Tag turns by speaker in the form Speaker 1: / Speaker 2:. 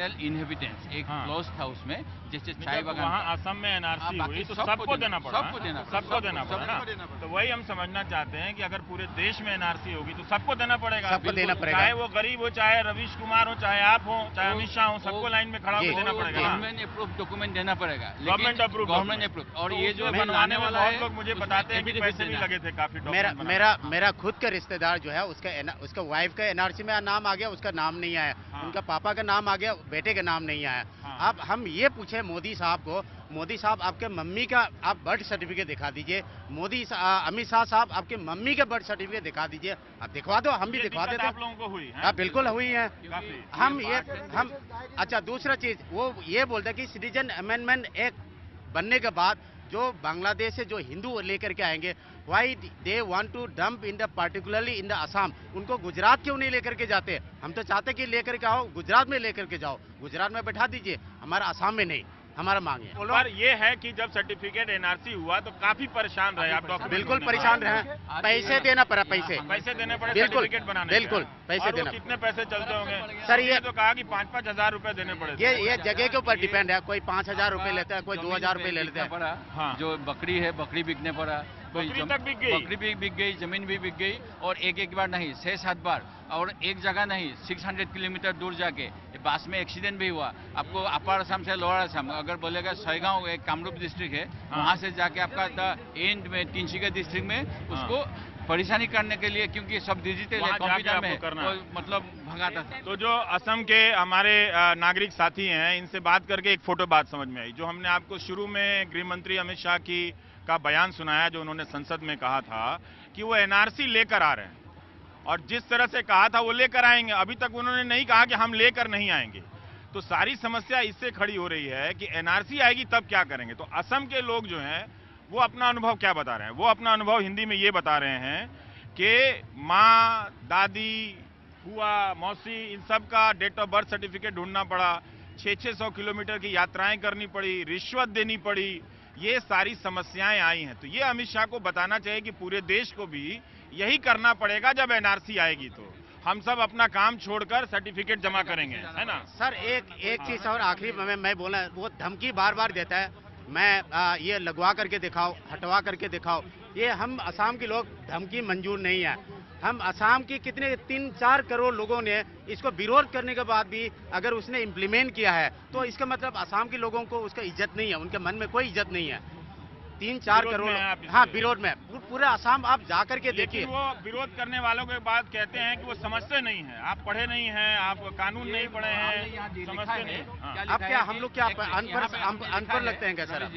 Speaker 1: इनहेबिटेंस एक
Speaker 2: हाँ।
Speaker 1: क्लॉज था उसमें, जैसे चाय
Speaker 2: जब
Speaker 1: बागान
Speaker 2: वहाँ
Speaker 1: था।
Speaker 2: असम में एनआरसी
Speaker 1: बाकी
Speaker 2: हुई तो
Speaker 1: सबको
Speaker 2: सबको
Speaker 1: देना
Speaker 2: देना पड़ा,
Speaker 1: सबको देना पड़ा,
Speaker 2: सबको देना
Speaker 1: सबको
Speaker 2: पड़ा
Speaker 1: देना
Speaker 2: ना।
Speaker 1: पड़ा।
Speaker 2: तो वही हम समझना चाहते हैं कि अगर पूरे देश में एनआरसी होगी तो सबको देना पड़ेगा,
Speaker 3: सबको देना पड़ेगा।
Speaker 2: चाहे वो गरीब हो, चाहे रवीश कुमार हो, चाहे आप हो, चाहे अमित शाह हो, सबको लाइन में खड़ा
Speaker 3: जी।
Speaker 2: होकर देना पड़ेगा ना।
Speaker 1: गवर्नमेंट अप्रूव डॉक्यूमेंट देना पड़ेगा,
Speaker 2: गवर्नमेंट अप्रूव
Speaker 1: गवर्नमेंट अप्रूव। और ये जो
Speaker 2: बनवाने
Speaker 1: बनवाने
Speaker 2: में
Speaker 1: वाला
Speaker 2: बहुत
Speaker 1: है
Speaker 2: लोग मुझे
Speaker 1: उसमें
Speaker 2: बताते हैं कि
Speaker 1: affidavit
Speaker 2: पैसे भी
Speaker 1: देना है।
Speaker 2: लगे थे काफी
Speaker 3: मेरा
Speaker 2: डॉक्यूमेंट बनाने
Speaker 3: मेरा मेरा खुद का रिश्तेदार जो है उसका वाइफ का एनआरसी में नाम आ गया, उसका नाम नहीं आया।
Speaker 2: हाँ।
Speaker 3: उनका पापा का नाम आ गया, बेटे का नाम नहीं आया।
Speaker 2: हाँ।
Speaker 3: अब हम ये पूछे मोदी साहब को, मोदी साहब आपके मम्मी का आप बर्थ सर्टिफिकेट दिखा दीजिए। अमित शाह साहब आपके मम्मी का बर्थ सर्टिफिकेट दिखा दीजिए। आप दिखवा दो, हम भी
Speaker 2: ये
Speaker 3: दिखवा
Speaker 2: दिक्कत
Speaker 3: देते।
Speaker 2: आप लोगों को हुई है?
Speaker 3: हाँ बिल्कुल हुई है।
Speaker 2: काफी।
Speaker 3: हम अच्छा, दूसरा चीज वो ये बोलते हैं कि सिटीजन अमेंडमेंट एक्ट बनने के बाद जो बांग्लादेश से जो हिंदू लेकर के आएंगे, why they want to dump in the particularly in the Assam, उनको गुजरात क्यों नहीं लेकर के जाते? हम तो चाहते कि लेकर के आओ, गुजरात में लेकर के जाओ, गुजरात में बैठा दीजिए, हमारा असम में नहीं, हमारा मांग है।
Speaker 2: पर ये है कि जब सर्टिफिकेट एनआरसी हुआ तो काफी परेशान रहे आप डॉक्यूमेंट
Speaker 3: बिल्कुल
Speaker 2: ढूंढने में।
Speaker 3: परेशान रहे, पैसे देना पड़ा, पैसे
Speaker 2: देने पड़े
Speaker 3: बिल्कुल,
Speaker 2: सर्टिफिकेट बनाने के।
Speaker 3: बिल्कुल, पैसे
Speaker 2: और वो
Speaker 3: देना।
Speaker 2: कितने पैसे चलते होंगे
Speaker 3: सर, ये
Speaker 2: तो कहा कि 5-5 हजार रुपए देने पड़े थे।
Speaker 3: ये जगह के ऊपर डिपेंड है, कोई 5,000 रुपए लेता है, कोई 2,000 रुपए ले लेता है।
Speaker 1: पड़ा।
Speaker 2: हाँ।
Speaker 1: जो बकरी है, बकरी बिकने पड़ा, कोई
Speaker 2: बकरी तक बिक गई।
Speaker 1: बकरी भी बिक गई, जमीन भी बिक गई। और एक बार नहीं, 6-7 बार, और एक जगह नहीं, 600 किलोमीटर दूर जाके बस में एक्सीडेंट भी हुआ। आपको अपर असम से लोअर असम, अगर बोलेगा सैगांव एक कामरूप डिस्ट्रिक्ट है,
Speaker 2: हाँ।
Speaker 1: वहां से जाके आपका द एंड में तिनसुकिया डिस्ट्रिक्ट में उसको परेशानी करने के लिए, क्योंकि सब डिजिटल है,
Speaker 2: वहाँ जाके
Speaker 1: कंप्यूटर में
Speaker 2: आपको करना है।
Speaker 1: तो मतलब भगाता था।
Speaker 2: तो जो असम के हमारे नागरिक साथी हैं, इनसे बात करके एक फोटो बात समझ में आई। जो हमने आपको शुरू में गृह मंत्री अमित शाह का बयान सुनाया, जो उन्होंने संसद में कहा था कि वो एनआरसी लेकर आ रहे हैं, और जिस तरह से कहा था वो लेकर आएंगे, अभी तक उन्होंने नहीं कहा कि हम लेकर नहीं आएंगे। तो सारी समस्या इससे खड़ी हो रही है कि एनआरसी आएगी तब क्या करेंगे। तो असम के लोग जो हैं वो अपना अनुभव क्या बता रहे हैं? वो अपना अनुभव हिंदी में ये बता रहे हैं कि माँ, दादी, हुआ, मौसी, इन सब का डेट ऑफ बर्थ सर्टिफिकेट ढूंढना पड़ा, 600-600 किलोमीटर की यात्राएं करनी पड़ी, रिश्वत देनी पड़ी, ये सारी समस्याएं आई हैं। तो ये अमित शाह को बताना चाहिए कि पूरे देश को भी यही करना पड़ेगा जब एनआरसी आएगी। तो हम सब अपना काम छोड़कर सर्टिफिकेट जमा करेंगे, है ना?
Speaker 3: सर एक चीज और आखिरी में मैं बोला, वो धमकी बार बार देता है, मैं ये लगवा करके दिखाओ, हटवा करके दिखाओ। ये हम असम के लोग धमकी मंजूर नहीं है। हम असम की कितने 3-4 करोड़ लोगों ने इसको विरोध करने के बाद भी अगर उसने इम्प्लीमेंट किया है, तो इसका मतलब असम के लोगों को उसका इज्जत नहीं है, उनके मन में कोई इज्जत नहीं है। 3-4 करोड़, हाँ विरोध में, पूरा असम आप जा करके देखिए।
Speaker 2: लेकिन वो विरोध करने वालों के बाद कहते हैं कि वो समझते नहीं हैं, आप पढ़े नहीं हैं, आप कानून नहीं पढ़े हैं, समझते नहीं।
Speaker 3: अब क्या हम लोग क्या अनपढ़ लगते हैं क्या सर?